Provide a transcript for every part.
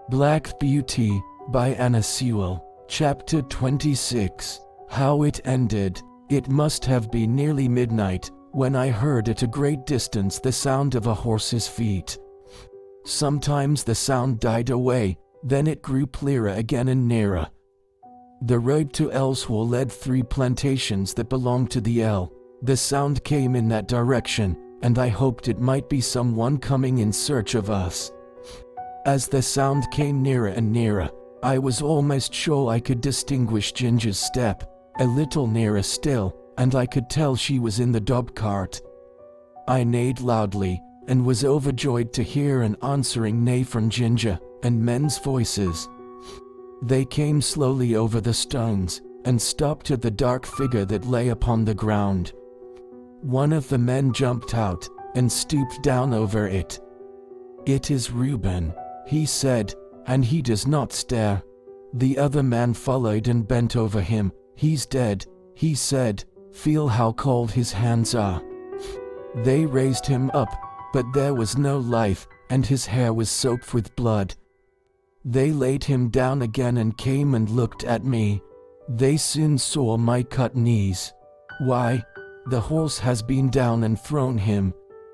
Black Beauty, by Anna Sewell. Chapter 26. How it ended. It must have been nearly midnight, when I heard at a great distance the sound of a horse's feet. Sometimes the sound died away, then it grew clearer again and nearer. The road to Elswell led through plantations that belonged to the L. The sound came in that direction, and I hoped it might be someone coming in search of us. As the sound came nearer and nearer, I was almost sure I could distinguish Ginger's step, a little nearer still, and I could tell she was in the dog cart. I neighed loudly, and was overjoyed to hear an answering neigh from Ginger, and men's voices. They came slowly over the stones, and stopped at the dark figure that lay upon the ground. One of the men jumped out, and stooped down over it. "It is Reuben," he said, "and he does not stare." The other man followed and bent over him. "He's dead," he said. "Feel how cold his hands are." They raised him up, but there was no life, and his hair was soaked with blood. They laid him down again and came and looked at me. They soon saw my cut knees. "Why, the horse has been down and thrown him.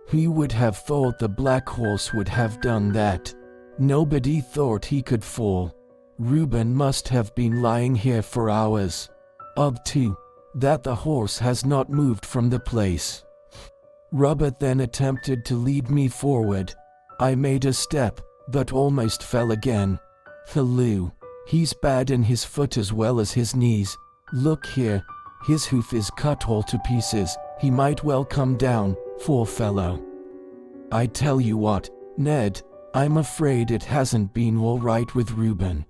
Who would have thought the black horse would have done that? Nobody thought he could fall. Reuben must have been lying here for hours. Odd too, that the horse has not moved from the place." Robert then attempted to lead me forward. I made a step, but almost fell again. "Halloo, he's bad in his foot as well as his knees. Look here, his hoof is cut all to pieces. He might well come down, poor fellow. I tell you what, Ned, I'm afraid it hasn't been all right with Reuben.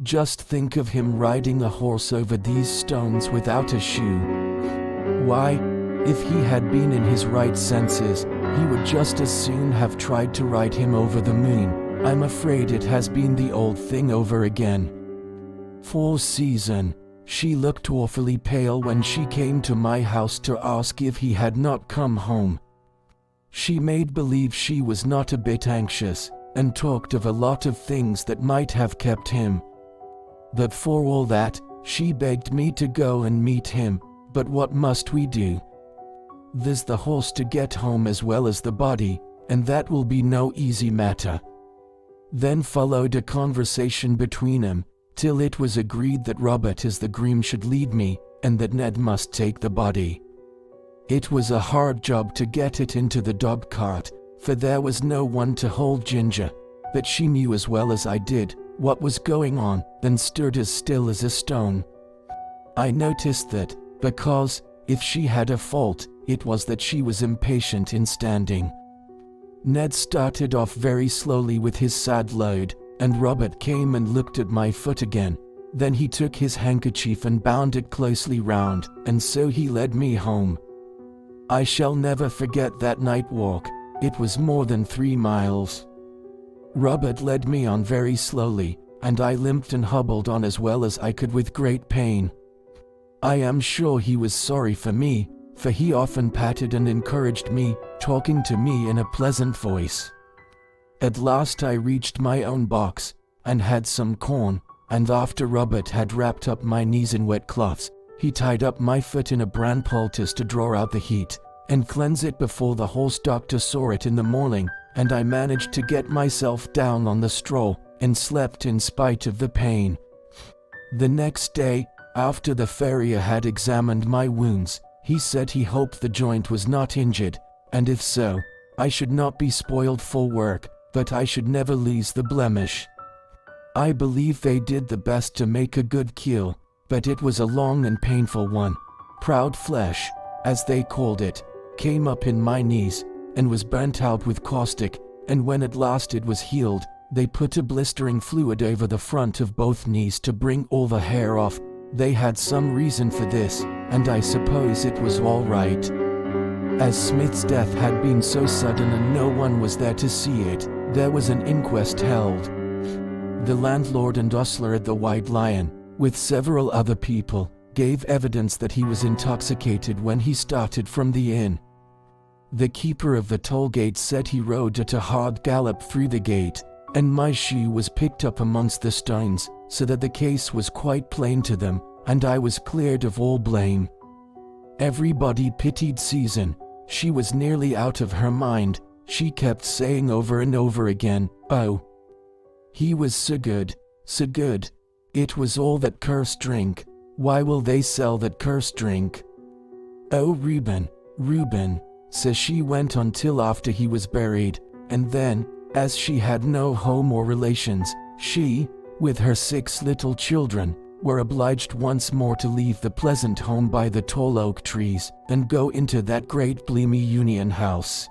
Just think of him riding a horse over these stones without a shoe. Why, if he had been in his right senses, he would just as soon have tried to ride him over the moon. I'm afraid it has been the old thing over again. Poor Susan, she looked awfully pale when she came to my house to ask if he had not come home. She made believe she was not a bit anxious, and talked of a lot of things that might have kept him. But for all that, she begged me to go and meet him. But what must we do? There's the horse to get home as well as the body, and that will be no easy matter. Then followed a conversation between them, till it was agreed that Robert as the groom should lead me, and that Ned must take the body. It was a hard job to get it into the dog cart, for there was no one to hold Ginger, but she knew as well as I did what was going on, and stood as still as a stone. I noticed that, because, if she had a fault, it was that she was impatient in standing. Ned started off very slowly with his sad load, and Robert came and looked at my foot again. Then he took his handkerchief and bound it closely round, and so he led me home. I shall never forget that night walk. It was more than 3 miles. Robert led me on very slowly, and I limped and hobbled on as well as I could with great pain. I am sure he was sorry for me, for he often patted and encouraged me, talking to me in a pleasant voice. At last I reached my own box, and had some corn, and after Robert had wrapped up my knees in wet cloths, he tied up my foot in a bran poultice to draw out the heat, and cleanse it before the horse doctor saw it in the morning, and I managed to get myself down on the straw, and slept in spite of the pain. The next day, after the farrier had examined my wounds, he said he hoped the joint was not injured, and if so, I should not be spoiled for work, but I should never lose the blemish. I believe they did the best to make a good cure, but it was a long and painful one. Proud flesh, as they called it, came up in my knees, and was burnt out with caustic, and when at last it was healed, they put a blistering fluid over the front of both knees to bring all the hair off. They had some reason for this, and I suppose it was all right. As Smith's death had been so sudden and no one was there to see it, there was an inquest held. The landlord and ostler at the White Lion, with several other people, gave evidence that he was intoxicated when he started from the inn. The keeper of the toll gate said he rode at a hard gallop through the gate, and my shoe was picked up amongst the stones, so that the case was quite plain to them, and I was cleared of all blame. Everybody pitied Susan. She was nearly out of her mind. She kept saying over and over again, "Oh, he was so good, so good. It was all that cursed drink. Why will they sell that cursed drink? Oh, Reuben, Reuben," so she went on till after he was buried, and then, as she had no home or relations, she, with her 6 little children, were obliged once more to leave the pleasant home by the tall oak trees and go into that great gloomy Union house.